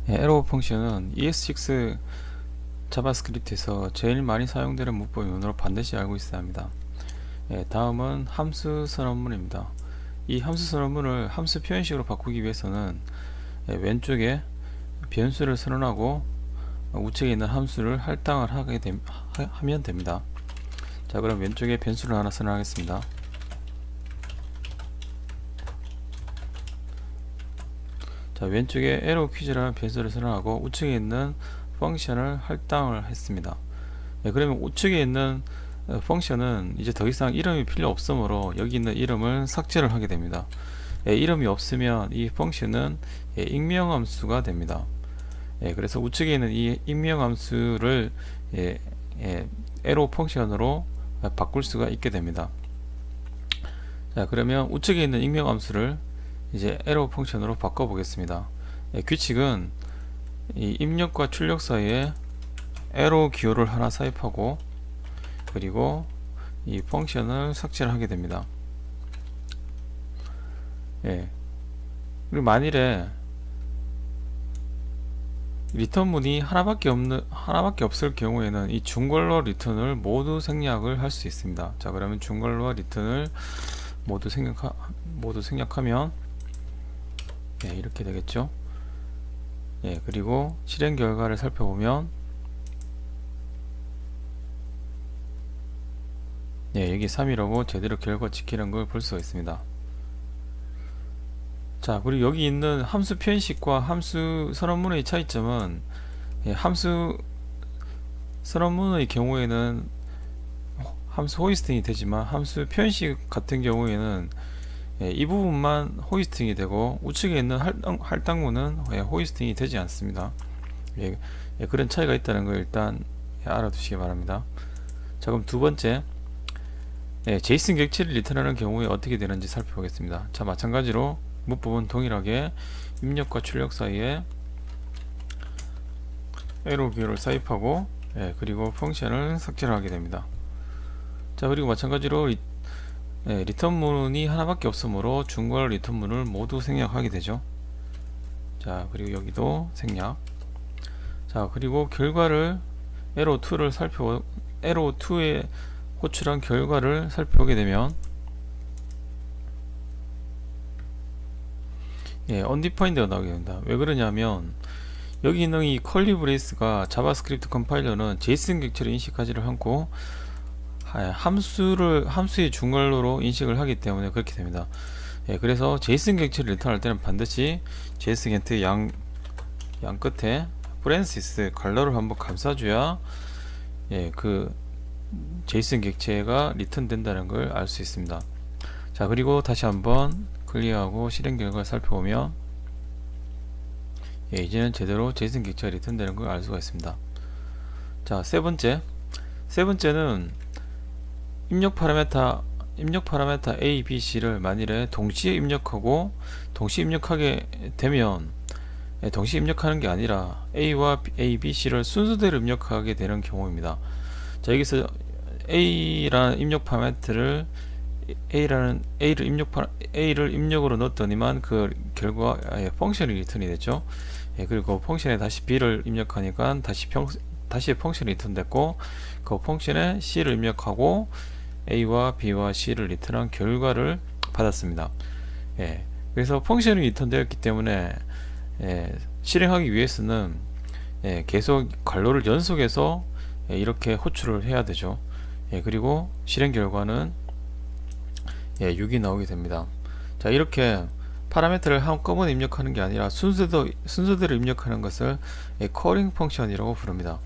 arrow 펑션은 ES6 자바스크립트에서 제일 많이 사용되는 문법문으로 반드시 알고 있어야 합니다. 다음은 함수 선언문입니다. 이 함수 선언문을 함수 표현식으로 바꾸기 위해서는 왼쪽에 변수를 선언하고 우측에 있는 함수를 할당을 하면 됩니다. 자, 그럼 왼쪽에 변수를 하나 선언하겠습니다. 자, 왼쪽에 arrow 퀴즈라는 변수를 선언하고 우측에 있는 펑션을 할당을 했습니다. 그러면 우측에 있는 펑션은 이제 더 이상 이름이 필요 없으므로 여기 있는 이름을 삭제를 하게 됩니다. 이름이 없으면 이 펑션은 익명함수가 됩니다. 그래서 우측에 있는 이 익명함수를 arrow 펑션으로 바꿀 수가 있게 됩니다. 자, 그러면 우측에 있는 익명함수를 이제 arrow 펑션으로 바꿔 보겠습니다. 규칙은 이 입력과 출력 사이에 arrow 기호를 하나 삽입하고 그리고 이 펑션을 삭제를 하게 됩니다. 그리고 만일에 리턴문이 하나밖에 없을 경우에는 이 중괄호 리턴을 모두 생략을 할 수 있습니다. 자, 그러면 중괄호 리턴을 모두 생략하면 이렇게 되겠죠. 그리고 실행 결과를 살펴보면 여기 3이라고 제대로 결과 지키는 걸 볼 수가 있습니다. 자, 그리고 여기 있는 함수 표현식과 함수 선언문의 차이점은 함수 선언문의 경우에는 함수 호이스팅이 되지만 함수 표현식 같은 경우에는 이 부분만 호이스팅이 되고 우측에 있는 할당문은 호이스팅이 되지 않습니다. 그런 차이가 있다는 걸 일단 알아두시기 바랍니다. 자, 그럼 두 번째, 제이슨 객체를 리턴하는 경우에 어떻게 되는지 살펴보겠습니다. 자, 마찬가지로 문법은 동일하게 입력과 출력 사이에 arrow 기호를 삽입하고 그리고 펑션을 삭제를 하게 됩니다. 자, 그리고 마찬가지로 리턴문이 하나밖에 없으므로 중괄호 리턴문을 모두 생략하게 되죠. 자, 그리고 여기도 생략. 자, 그리고 결과를 arrow2에 호출한 결과를 살펴보게 되면 undefined가 나오게 됩니다. 왜 그러냐면 여기 있는 이 컬리 브레이스가 자바스크립트 컴파일러는 제이슨 객체를 인식하지를 않고 함수의 중괄호로 인식을 하기 때문에 그렇게 됩니다. 그래서 제이슨 객체를 리턴할 때는 반드시 제이슨 객체 양 끝에 프랜시스 괄호를 한번 감싸줘야 그 제이슨 객체가 리턴 된다는 걸 알 수 있습니다. 자, 그리고 다시 한번 클리어하고 실행 결과를 살펴보면 이제는 제대로 제이슨 객체가 리턴 되는 걸 알 수가 있습니다. 자, 세 번째는 입력 파라메타 A, B, C를 만일에 동시에 입력하게 되면 동시에 입력하는 게 아니라 A, B, C를 순서대로 입력하게 되는 경우입니다. 자, 여기서 A라는 입력 파라미터를 A를 입력으로 넣었더니만 그 결과 펑션이 리턴이 됐죠. 그리고 펑션에 다시 B를 입력하니까 다시 펑션이 리턴됐고 그 펑션에 C를 입력하고 A와 B와 C를 리턴한 결과를 받았습니다. 그래서 펑션이 리턴되었기 때문에 실행하기 위해서는 계속 괄호를 연속해서 이렇게 호출을 해야 되죠. 그리고 실행 결과는 6이 나오게 됩니다. 자, 이렇게 파라미터를 한꺼번에 입력하는 게 아니라 순서대로 입력하는 것을 calling 펑션이라고 부릅니다.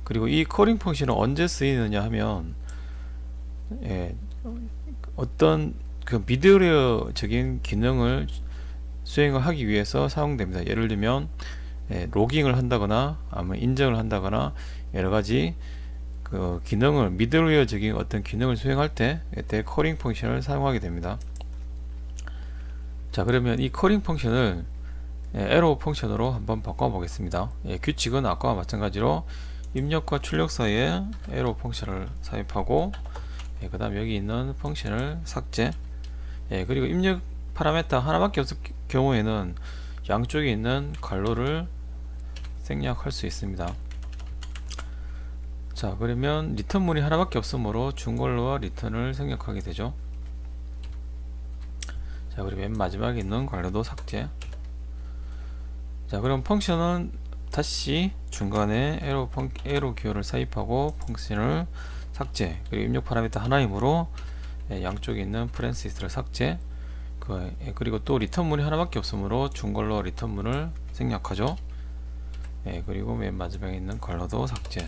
그리고 이 calling 펑션은 언제 쓰이느냐 하면 어떤 그 미드웨어적인 기능을 수행을 하기 위해서 사용됩니다. 예를 들면 로깅을 한다거나 아니면 인증을 한다거나 여러가지 그 기능을 미드웨어적인 어떤 기능을 수행할 때 이때 calling 펑션을 사용하게 됩니다. 자, 그러면 이 calling 펑션을 arrow 펑션으로 한번 바꿔 보겠습니다. 규칙은 아까와 마찬가지로 입력과 출력 사이에 arrow 펑션을 삽입하고 그 다음 여기 있는 펑션을 삭제. 그리고 입력 파라미터 하나밖에 없을 경우에는 양쪽에 있는 괄호를 생략할 수 있습니다. 자, 그러면 리턴문이 하나밖에 없으므로 중괄호와 리턴을 생략하게 되죠. 자, 그리고 맨 마지막에 있는 괄호도 삭제. 자, 그럼 펑션은 다시 중간에 에러 기호를 삽입하고 펑션을 삭제, 그리고 입력 파라미터 하나이므로 양쪽에 있는 프랜시스를 삭제. 그리고 또 리턴문이 하나밖에 없으므로 중괄호 리턴문을 생략하죠. 그리고 맨 마지막에 있는 괄호도 삭제.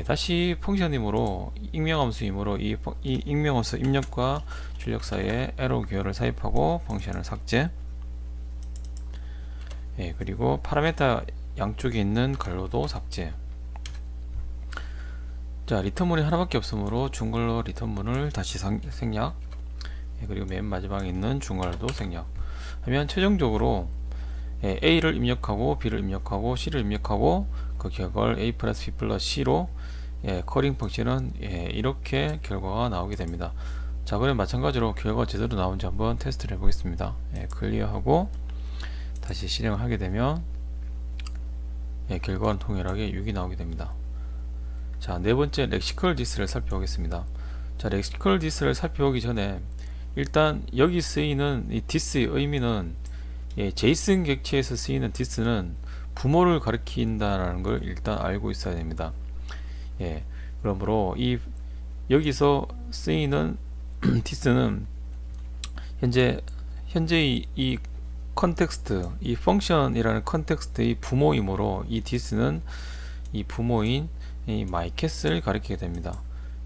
다시 펑션이므로 익명함수이므로 이 익명함수 입력과 출력 사이에 에러 기호를 삽입하고 펑션을 삭제. 그리고 파라미터 양쪽에 있는 괄호도 삭제. 자, 리턴문이 하나밖에 없으므로 중괄호 리턴문을 다시 생략. 그리고 맨 마지막에 있는 중괄호도 생략 하면 최종적으로 A를 입력하고 B를 입력하고 C를 입력하고 그 결과를 A 플러스 B 플러스 C로 커링 펑션은 이렇게 결과가 나오게 됩니다. 자, 그럼 마찬가지로 결과가 제대로 나오는지 한번 테스트를 해보겠습니다. 클리어하고 다시 실행을 하게 되면 결과는 동일하게 6이 나오게 됩니다. 자, 네 번째 렉시컬 디스를 살펴보겠습니다. 자, 렉시컬 디스를 살펴보기 전에 일단 여기 쓰이는 이 디스의 의미는 제이슨 객체에서 쓰이는 디스는 부모를 가리킨다라는 걸 일단 알고 있어야 됩니다. 그러므로 여기서 쓰이는 디스는 현재 이 컨텍스트, 이 펑션이라는 컨텍스트의 부모이므로 이 디스는 이 부모인 이 mycat을 가리키게 됩니다.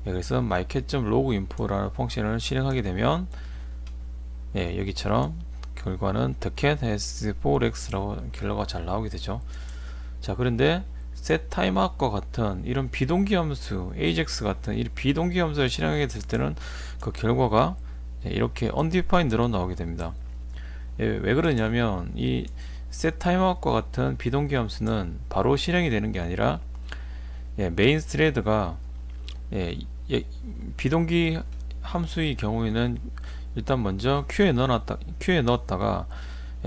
그래서 mycat.loginfo라는 펑션을 실행하게 되면 여기처럼 결과는 the cat has 4x라고 결과가 잘 나오게 되죠. 자, 그런데 setTimeout과 같은 이런 비동기 함수, ajax 같은 이 비동기 함수를 실행하게 될 때는 그 결과가 이렇게 undefined로 나오게 됩니다. 왜 그러냐면 이 setTimeout과 같은 비동기 함수는 바로 실행이 되는 게 아니라 메인 스레드가 비동기 함수의 경우에는 일단 먼저 Q에 넣었다가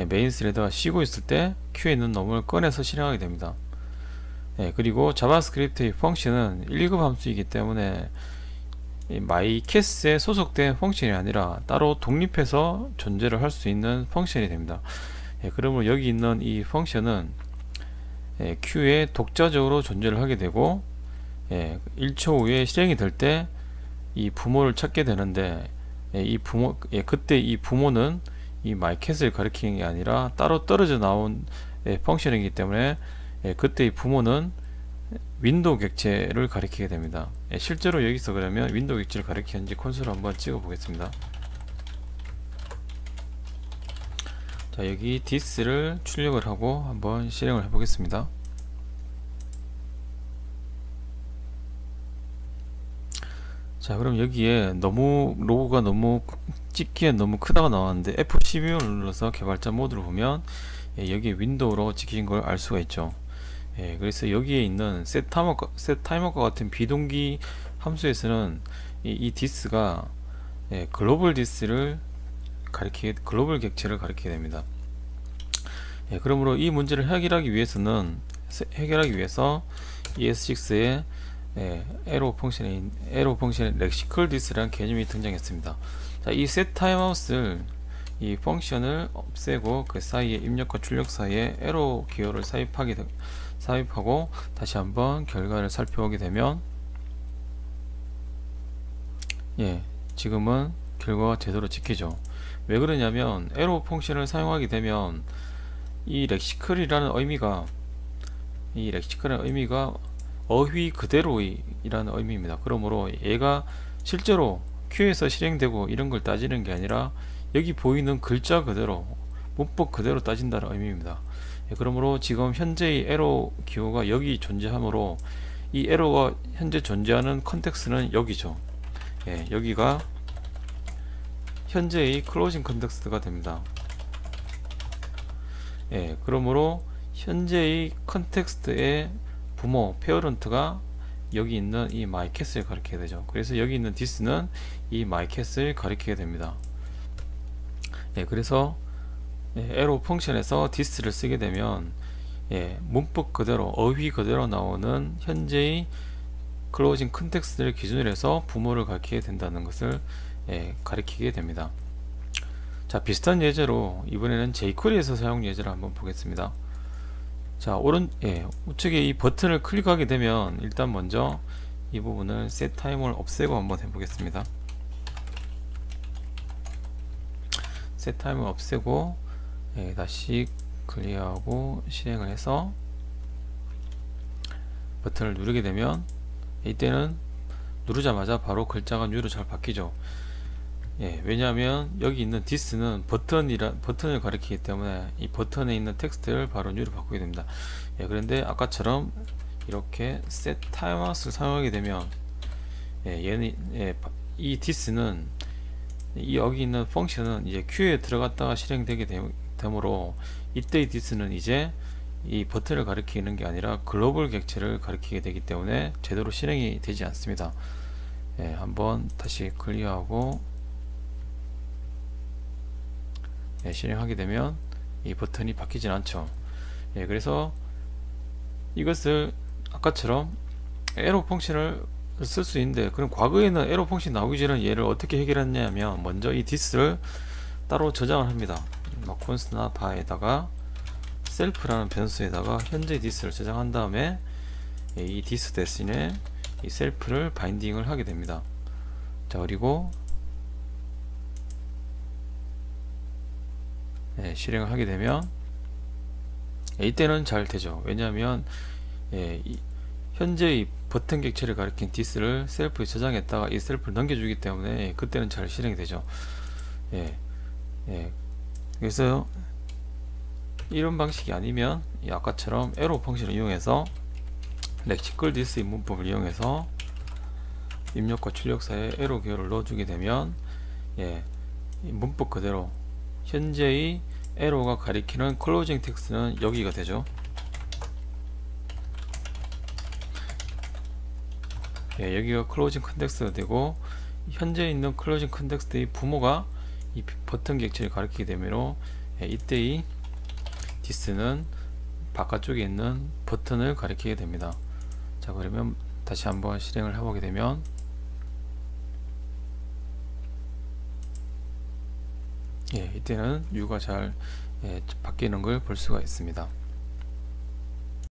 메인 스레드가 쉬고 있을 때 Q에 있는 놈을 꺼내서 실행하게 됩니다. 그리고 자바스크립트의 펑션은 1급 함수이기 때문에 mycat에 소속된 펑션이 아니라 따로 독립해서 존재를 할 수 있는 펑션이 됩니다. 그러면 여기 있는 이 펑션은 Q에 독자적으로 존재를 하게 되고 1초 후에 실행이 될 때 이 부모를 찾게 되는데 그때 이 부모는 이 mycat을 가리키는 게 아니라 따로 떨어져 나온 펑션이기 때문에 그때 이 부모는 윈도우 객체를 가리키게 됩니다. 실제로 여기서 그러면 윈도우 객체를 가리키는지 콘솔을 한번 찍어 보겠습니다. 자, 여기 this를 출력을 하고 한번 실행을 해 보겠습니다. 자, 그럼 여기에 로고가 너무 찍기에 너무 크다고 나왔는데 F12를 눌러서 개발자 모드를 보면 여기에 윈도우로 찍힌 걸 알 수가 있죠. 그래서 여기에 있는 setTimer과 같은 비동기 함수에서는 이 this가 글로벌 this를 글로벌 객체를 가리키게 됩니다. 그러므로 이 문제를 해결하기 위해서 ES6에 에러 펑션의 렉시컬 this라는 개념이 등장했습니다. 자, 이 setTimeout을 이 펑션을 없애고 그 사이에 입력과 출력 사이에 에러 기호를 삽입하고 다시 한번 결과를 살펴보게 되면 지금은 결과가 제대로 찍히죠. 왜 그러냐면 에러 펑션을 사용하게 되면 이 렉시컬이라는 의미가 어휘 그대로의 이라는 의미입니다. 그러므로 얘가 실제로 Q에서 실행되고 이런 걸 따지는 게 아니라 여기 보이는 글자 그대로 문법 그대로 따진다는 의미입니다. 그러므로 지금 현재의 에러 기호가 여기 존재하므로 이 에러가 현재 존재하는 컨텍스트는 여기죠. 여기가 현재의 클로징 컨텍스트가 됩니다. 그러므로 현재의 컨텍스트의 부모, 페어런트가 여기 있는 이 mycat을 가리키게 되죠. 그래서 여기 있는 this는 이 mycat을 가리키게 됩니다. 그래서 에러 펑션에서 this를 쓰게 되면 문법 그대로 어휘 그대로 나오는 현재의 클로징 컨텍스트를 기준으로 해서 부모를 가리키게 된다는 것을 가리키게 됩니다. 자, 비슷한 예제로 이번에는 jQuery에서 사용 예제를 한번 보겠습니다. 자, 우측에 이 버튼을 클릭하게 되면 일단 먼저 이 부분을 set time을 없애고 한번 해보겠습니다. set time을 없애고 다시 클리어하고 실행을 해서 버튼을 누르게 되면 이때는 누르자마자 바로 글자가 U로 잘 바뀌죠. 왜냐하면 여기 있는 this는 버튼을 가리키기 때문에 이 버튼에 있는 텍스트를 바로 U로 바꾸게 됩니다. 그런데 아까처럼 이렇게 set timeout을 사용하게 되면 이 this는 여기 있는 펑션은 이제 큐에 들어갔다가 실행되게 되므로 이때의 this는 이제 이 버튼을 가리키는 게 아니라 글로벌 객체를 가리키게 되기 때문에 제대로 실행이 되지 않습니다. 한번 다시 클리어하고 실행하게 되면 이 버튼이 바뀌진 않죠. 그래서 이것을 아까처럼 에러 펑션을 쓸 수 있는데, 그럼 과거에는 에러 펑션 나오기 전에 얘를 어떻게 해결했냐면 먼저 이 this를 따로 저장을 합니다. 콘스트나 바에다가 셀프라는 변수에다가 현재 this를 저장한 다음에 이 this 대신에 이 셀프를 바인딩을 하게 됩니다. 자, 그리고 실행을 하게 되면 이때는 잘 되죠. 왜냐하면 현재의 버튼 객체를 가리킨 this를 셀프에 저장했다가 이 셀프를 넘겨주기 때문에 그때는 잘 실행이 되죠. 그래서 이런 방식이 아니면 아까처럼 에러 펑션을 이용해서 렉시컬 디스의 문법을 이용해서 입력과 출력 사이에 에러 기호를 넣어주게 되면 문법 그대로 현재의 에러가 가리키는 클로징 텍스트는 여기가 되죠. 여기가 클로징 컨텍스트가 되고 현재 있는 클로징 컨텍스트의 부모가 이 버튼 객체를 가리키게 되므로 이때의 this는 바깥쪽에 있는 버튼을 가리키게 됩니다. 자, 그러면 다시 한번 실행을 해보게 되면 이때는 U가 잘 바뀌는 걸 볼 수가 있습니다.